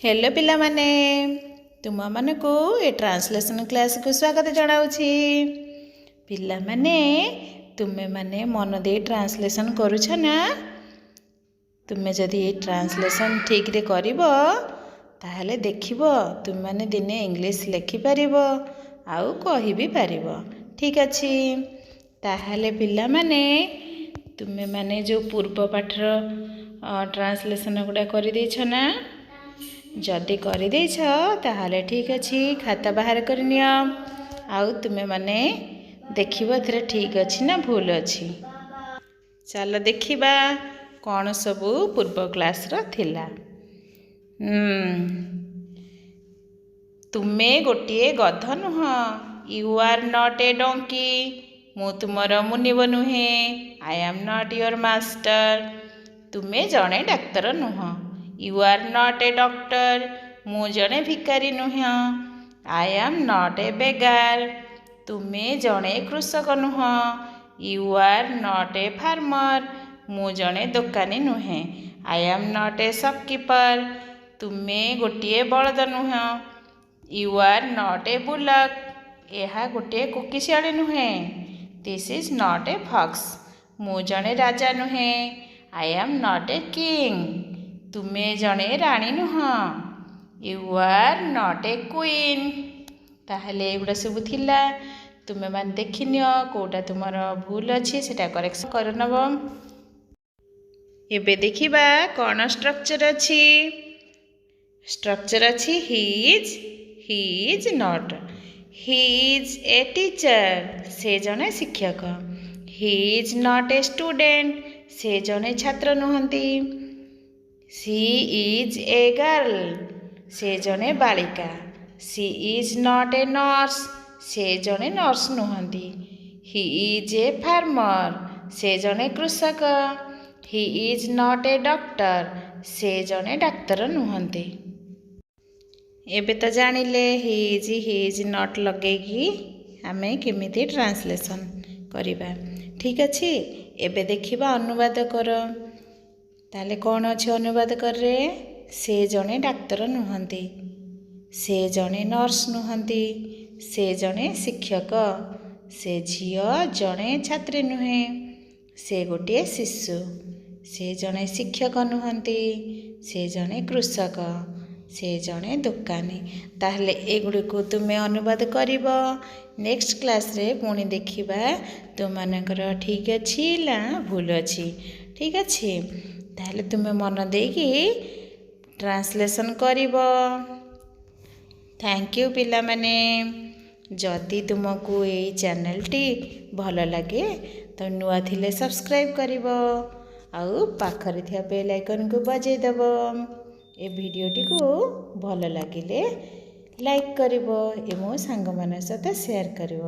Hello पिला माने तुम मानकु ए ट्रांसलेशन क्लास को स्वागत जनाउछि। पिला माने तुमे माने मन दे ट्रांसलेशन करूछ ना। तुमे जदि ए ट्रांसलेशन ठीक रे करिवो ताहले देखिवो तुम माने दिने इंग्लिश लिखि पारिवो आउ कहि भी पारिवो। ठीक अछि ताहले पिला माने तुमे माने जो पूर्व पाठर ट्रांसलेशन गुडा करि दैछ ना। जदि करि दैछ ताहले ठीक अछि खाता बाहर कर नियो आउ तुमे माने देखिबो एथरे ठीक अछि ना भूल अछि। चलो देखिबा कौन सबू पूर्व क्लास रो थिला। तुमे गोटिए गध नुह। You are not a donkey. मु तुमर मुनिब नुहे। I am not your master. तुमे जणे डाक्तर नुह। You are not a doctor. मु जणे भिकारी नुह। I am not a beggar. तुमे जणे कृषक नुह। You are not a farmer. मु जणे दोकानी नुहे। I am not a shopkeeper. तुमे गोटिए बलद नुह। You are not a bullock. यह गोटे कोकिशियाड़ी नुहे। This is not A fox. मु जणे राजा नुहे। I am not a king. तुमे जणे राणी नुह। You are not a queen. ताहले एगुड़ा सब थिला तुमे मान देखिनियो कोटा तुमर भूल अछि सेटा करेक्शन कर नबो। एबे देखिबा कोन स्ट्रक्चर अछि। स्ट्रक्चर अछि ही is not. He is a teacher से जणे शिक्षक। ही इज नॉट ए स्टूडेंट से जणे छात्र नुहंती। सी इज ए गर्ल से जणे बालिका। She is not a nurse से जणे नर्स नुहंती। ही इज ए फार्मर से जणे कृषक। He is not a doctor से जणे डाक्तर नुहंती। एबे तो जानिले ही इज नॉट लगेगी आमे केमिति ट्रांसलेशन करिबा। ठीक अछि एबे देखिबा अनुवाद कर। ताले कौन अच्छे अनुवाद कर रे। से जणे डाक्तर नुहंती। से जणे नर्स नुहंती। से जणे शिक्षक। से झियो जणे छात्री नुहे। से गोटे शिशु। से जणे शिक्षक नुहंती। से जणे कृषक। से जणे दुकानी। ताहले एगुड़ी को तुमे अनुवाद करिवो। नेक्स्ट क्लास रे पुणी देखिबा तुम मानकर ठीक अछि ना भूल अछि। ठीक अछि ताहले तुमे मन देकी ट्रांसलेशन करिवो। थैंक यू पिला माने। जदि तुमको ए चैनल टी भल लगे तो नुआ थिले सब्सक्राइब करिवो आउ पाखरे थिया बेल आइकन को बजे देबो। ए वीडियो टी को भल लागिले लाइक करिवो एमो सांग मान सहित शेयर करिवो।